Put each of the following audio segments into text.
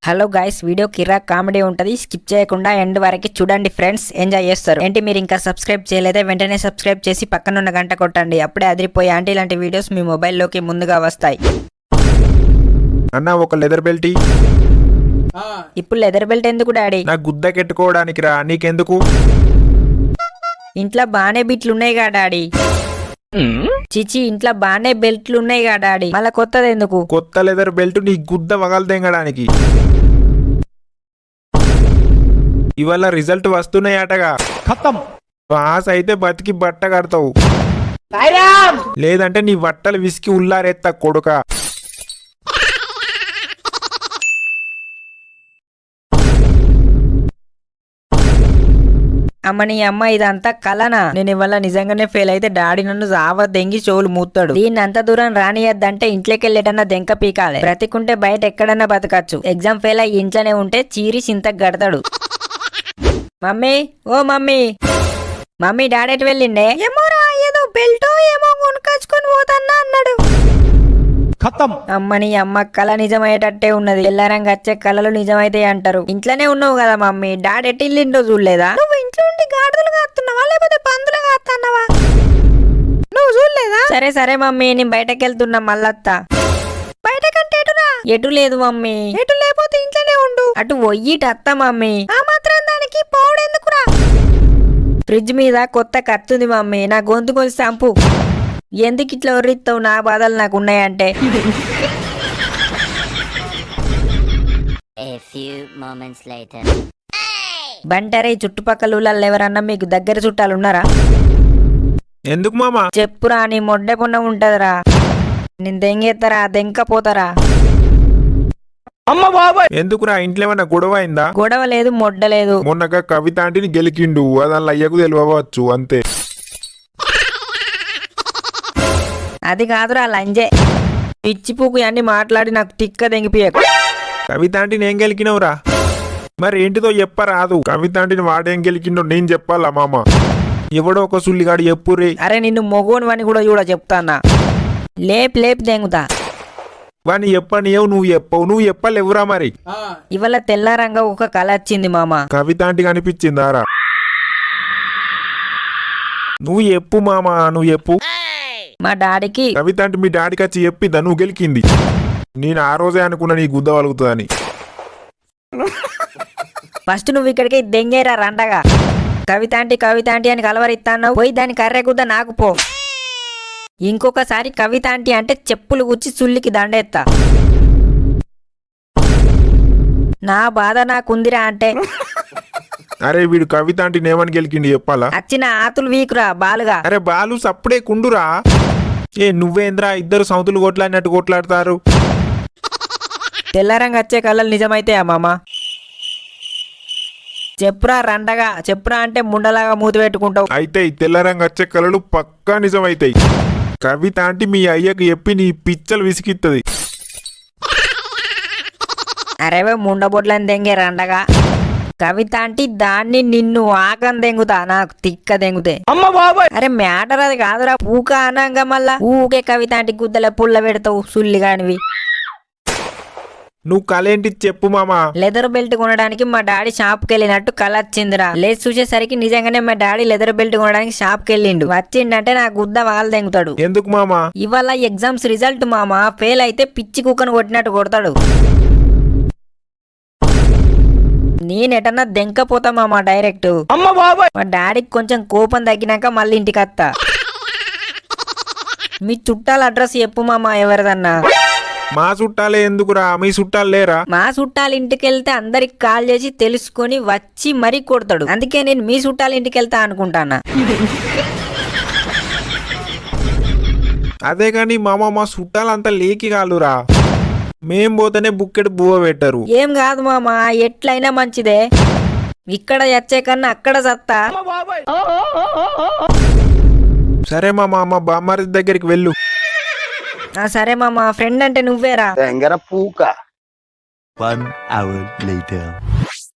Hello guys, video కిరాక్ comedy ఉంటది, skip చేయకుండా end వరకు చూడండి ఫ్రెండ్స్, ఎంజాయ్ చేస్తారు. ఏంటి మీరు ఇంకా సబ్స్క్రైబ్ చేయలేదే? వెంటనే సబ్స్క్రైబ్ చేసి పక్కనున్న గంట కొట్టండి. అప్పుడే అదిరిపోయే అంటే ఇలాంటి వీడియోస్ మీ మొబైల్లోకి ముందుగా వస్తాయి. అన్న ఒక లెదర్ బెల్ట్ ఇప్పుడు లెదర్ బెల్ట్ ఎందుకు డాడీ? నా గుద్ద కెట్టుకోవడానికి రా. నీకెందుకు? ఇంట్లో బానే బిట్లు ఉన్నాయిగా డాడీ. చిచి, ఇంట్లో బానే బెల్ట్లు ఉన్నాయిగా డాడీ, మళ్ళా కొత్తది ఎందుకు? కొత్త లెదర్ బెల్ట్ నీ గుద్ద వగలు తెంగడానికి. ఇవాళ రిజల్ట్ వస్తున్నాయటగా. ఖతం. పాస్ అయితే బతికి బట్ట కడతావు, లేదంటే నీ బట్టలు విసికి ఉల్లారెత్తా కొడుక. అమ్మ నీ అమ్మ, ఇదంతా కలనా? నేను ఇవాళ నిజంగానే ఫెయిల్ అయితే డాడీ నన్ను జావ దెంగి చెవులు మూతాడు. దీన్ని అంత దూరం రానియద్దంటే ఇంట్లోకి వెళ్ళేటన్నా దెంక పీకాలి. బ్రతికుంటే బయట ఎక్కడన్నా బతకచ్చు, ఎగ్జామ్ ఫెయిల్ అయ్యి ఇంట్లోనే ఉంటే చీరి చింతకు గడతాడు. మమ్మీ, ఓ మమ్మీ. మమ్మీ డాడీ ఎటు వెళ్ళిండే? ఏమోరా, ఏదో బెల్టో ఏమో కొనుకొచ్చుకొని పోతన్నా అన్నాడు. ఖతం. అమ్మని అమ్మ, కళ నిజమయ్యేటట్టే ఉన్నది. ఎల్లారంగా వచ్చే కళలు నిజమైతే అంటారు. ఇంట్లోనే ఉన్నావు కదా మమ్మీ, డాడీ ఎటు వెళ్ళిండో చూడలేదా? నువ్వు ఇంట్లో ఉండి గాడిదలు కాస్తున్నావా లేకపోతే పందులు కాస్తున్నావా? నువ్వు చూడలేదా? సరే సరే మమ్మీ, నేను బయటకు వెళ్తున్నా, మళ్ళత్తా. బయటకంటే ఎటురా? ఎటు లేదు మమ్మీ. ఎటు లేకపోతే ఇంట్లోనే ఉండు. అటు పొయ్యిట అత్త మమ్మీ. ఆ మాత్రం దానికి పోవడెందుకురా? ఫ్రిడ్జ్ మీద కొత్త కత్తుంది మమ్మీ, నా గొంతు కొంచెం చంపు. ఎందుకు ఇట్లా ఒర్రిస్తావు? నా బాధలు నాకు ఉన్నాయంటే. బంటరే, చుట్టుపక్కల ఊళ్ళల్లో ఎవరన్నా మీకు దగ్గర చుట్టాలు ఉన్నారా? ఎందుకు మామా? చెప్పురా, నీ మొడ్డె పొన్న ఉంటదిరా, నేను దెంగేస్తారా దెంకపోతారా? ఎందుకురా? ఇంట్లో ఏమన్నా గొడవ అయిందా? గొడవ లేదు, మొడ్డ లేదు. మొన్నగా కవిత ఆంటీని గెలికిండు, అదల్ల అయ్యకు తెలియవచ్చు అంతే. అది కాదురా లంజే, పిచ్చిపూకు అన్ని మాట్లాడి నాకు తిక్క దెంగిపోయాకు. కవిత ఆంటీని ఏం గెలికినవురా? మరి ఏంటిదో చెప్పరాదు. కవిత ఆంటీని వాడేం గెలికిండో నేను చెప్పాలా మామ? ఎవడో ఒక సుల్లిగాడు చెప్పురే. అరే నిన్ను మొగోని అని కూడా చెప్తానా, లేపు లేపు దెంగుతా. వాని చెప్పని నువ్వు చెప్పవు, నువ్వు చెప్పలేవురా మరి. ఇవాళ తెల్లారంగా ఒక కళ వచ్చింది మామ. కవిత ఆంటీ కనిపించిందారా? నువ్వు చెప్పు మామ, నువ్వు చెప్పు. మా డాడీకి కవిత ఆంటీ మీ డాడీకి వచ్చి చెప్పిద్దా నువ్వు గెలికింది? నేను ఆ రోజే అనుకున్నా నీ గుద్ద వలుగుతుందని. ఫస్ట్ నువ్వు ఇక్కడికి దెంగేరా రండగా. కవిత ఆంటీ అని కలవరిస్తాను, పోయి దాని కర్రె గుద్ద నాకు పో. ఇంకొకసారి కవిత ఆంటీ అంటే చెప్పులు గుచ్చి సుల్లికి దండెత్తా. నా బాధ నాకుందిరా అంటే. అరే వీడు కవిత ఆంటీని ఏమని గెలికిండి చెప్పాలా? వచ్చిన ఆతులు వీకురా బాలుగా. అరే బాలు సప్పుడే కుండురా. ఏ నువ్వేంద్రా, ఇద్దరు సౌతులు కొట్లాడినట్టు కొట్లాడతారు. తెల్లారంగా వచ్చే కళలు నిజమైతే మామ? చెప్పురా రండగా, చెప్పురా అంటే ముండలాగా మూతి పెట్టుకుంటావు. అయితే తెల్లరంగా వచ్చే కళలు పక్కా నిజమైతాయి. కవిత ఆంటీ మీ అయ్యకు చెప్పి నీ పిచ్చలు విసిగిత్తది. అరేవే ముండబొడ్లని దెంగే రండగా. కవిత ఆంటీ దాన్ని నిన్ను ఆకం దెంగుతా, నాకు తిక్క దెంగుతే. అరే మ్యాటర్ అది కాదురా, పూక అనంగా మళ్ళా ఊకే కవిత ఆంటీ గుద్దల పుల్ల పెడతావు సుల్లిగానివి. నువ్వు కళేంటి చెప్పు మామా. లెదర్ బెల్ట్ కొనడానికి మా డాడీ షాప్ కి వెళ్ళినట్టు కళ వచ్చిందిరా. లేదు చూసేసరికి నిజంగానే మా డాడీ లెదర్ బెల్ట్ కొనడానికి షాప్ కి వెళ్ళిండు. వచ్చిండంటే నా గుద్ద వాళ్ళు దెంగుతాడు. ఎందుకు మామా? ఇవాళ ఎగ్జామ్స్ రిజల్ట్ మామా, ఫెయిల్ అయితే పిచ్చి కుక్కను కొట్టినట్టు కొడతాడు. నేనెటన్నా దెంకపోతా మామా డైరెక్ట్. మా డాడీకి కొంచెం కోపం తగ్గినాక మళ్ళీ ఇంటికి వస్తా. మీ చుట్టాల అడ్రస్ చెప్పు మామా ఎవరిదన్నా. మా చుట్టాలే ఎందుకురా? మీ చుట్టాలు లేరా? మా చుట్టాల ఇంటికి వెళ్తే అందరికి కాల్ చేసి తెలుసుకొని వచ్చి మరీ కొడతాడు. అందుకే నేను మీ చుట్టాల ఇంటికి వెళ్తా అనుకుంటానా. అదే గాని మామ, మా చుట్టాలంతా లేకి కాలురా. మేం పోతేనే బుక్కెడు బువ్వ పెట్టరు. ఏం కాదు మామా, ఎట్లయినా మంచిదే. ఇక్కడ చచ్చే కన్నా అక్కడ సత్తా. సరే మామ, మా బామ్మారి దగ్గరికి వెళ్ళు. సరే మామా, ఫ్రెండ్ అంటే నువ్వేరా?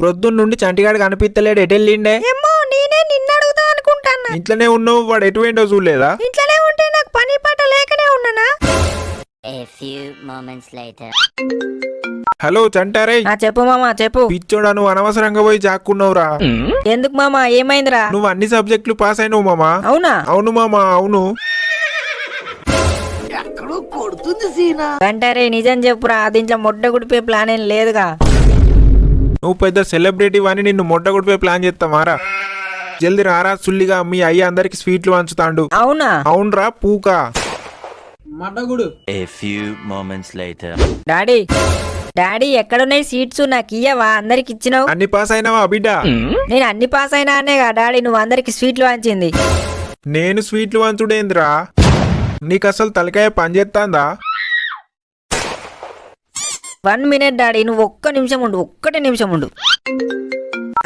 ప్రొద్దున్న నుండి చంటిగాడు కనిపిస్తలేడు, ఎటు వెళ్ళిండే? ఏమో, నేనే నిన్ను అడుగుతా అనుకుంటానా. ఇంట్లోనే ఉన్నావు, వాడు ఎటు ఏంటో చూడలేదా? ఇంట్లోనే ఉంటే నాకు పని పాట లేకనే ఉన్నానా. A few moments later. Hello చంటారే చెప్పు మామ చెప్పు. పిచ్చోడా నువ్వు అనవసరంగా పోయి జాక్కున్నావురా. ఎందుకు మామ ఏమైందిరా? నువ్వు అన్ని సబ్జెక్టులు పాస్ అయినావు మామా. అవునా? అవును మామా అవును. అంటారే నిజం చెప్పురా, దీంట్లో మొట్ట గుడిపే ప్లాన్ ఏం లేదుగా. నువ్వు పెద్ద సెలబ్రిటీ అని నిన్ను మొట్ట గుడిపే ప్లాన్ చేస్తామారా. జల్ది రారా సుల్లిగా, మీ అయ్య అందరికి స్వీట్లు పంచుతాండు. అవునా? అవునరా పూకా. A few moments later. Daddy ఎక్కడున్నాయి సీట్స్? నాకు ఇయ్యవా? అందరికి ఇచ్చినావు. అన్ని పాస్ అయినావా బిడ్డ? నేను అన్ని పాస్ అయినా అనేగా డాడీ నువ్వు అందరికి స్వీట్లు వంచింది. నేను స్వీట్లు వంచుడేంద్రా? నీకు అసలు తలకాయ పనిచేస్తాందా? 1 minute డాడీ, నువ్వు ఒక్కటి నిమిషం ఉండు.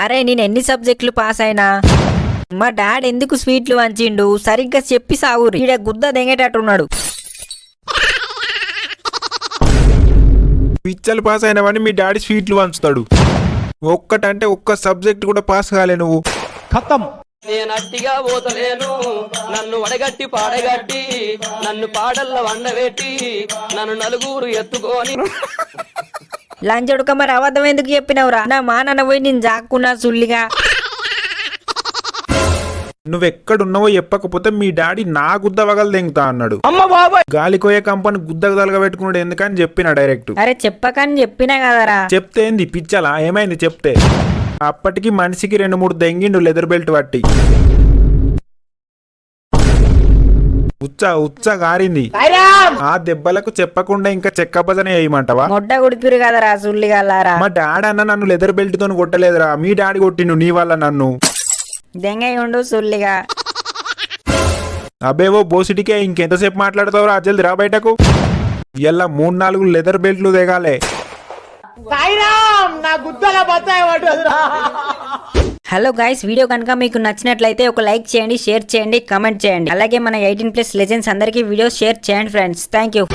అరే నేను ఎన్ని సబ్జెక్టులు పాస్ అయినా? మా డాడీ ఎందుకు స్వీట్లు వంచిండు? సరిగ్గా చెప్పి సాగురి, ఈడ గుద్ద దెంగేటట్టున్నాడు. పిచ్చలు పాస్ అయినావని మీ డాడీ స్వీట్లు వంచుతాడు. ఒక్కటంటే ఒక్క సబ్జెక్ట్ కూడా పాస్ కాలే నువ్వు. నేనట్టిగా పోతలేను, నన్ను వడగట్టి పాడగట్టి, నన్ను పాడల్ల వండబెట్టి, నన్ను నలుగురు ఎత్తుకొని. లంచడుక మరి అబద్ధం ఎందుకు చెప్పినవురా? నా మా నాన్న పోయి నేను జాక్కున్నా సుల్లిగా. నువ్వెక్కడున్నావో చెప్పకపోతే మీ డాడీ నా గుద్ద వగలు దెంగుతా అన్నాడు. గాలికోయే కంపెనీ గుద్దకు తలగా పెట్టుకున్నాడు ఎందుకని చెప్పిన డైరెక్ట్. అరే చెప్పకని చెప్పినా కదరా. చెప్తే ఏంది పిచ్చలా? ఏమైంది చెప్తే? అప్పటికి మనిషికి 2-3 దెంగిండు లెదర్ బెల్ట్ పట్టి. ఉచ్చ గారింది. ఆ దెబ్బలకు చెప్పకుండా ఇంకా చెక్క భజన వేయమంటావా? మొట్ట గుడిపిరు కదరా సుల్లిగల్లారా. మా డాడీ అన్న నన్ను లెదర్ బెల్ట్ తో కొట్టలేదురా, మీ డాడీ కొట్టిండు నీ వల్ల నన్ను. దెంగై ఉండు సుల్లిగా. అబేవో బోసిటికే ఇంకెంతసేపు మాట్లాడతావురా? జల్ది రా బయటకు. ఇలా 3-4 లెదర్ బెల్ట్లు దిగాలే. హలో గైస్, వీడియో కనుక మీకు నచ్చినట్లయితే ఒక లైక్ చేయండి, షేర్ చేయండి, కామెంట్ చేయండి. అలాగే మన 18+ లెజెండ్స్ అందరికీ వీడియో షేర్ చేయండి ఫ్రెండ్స్. Thank you.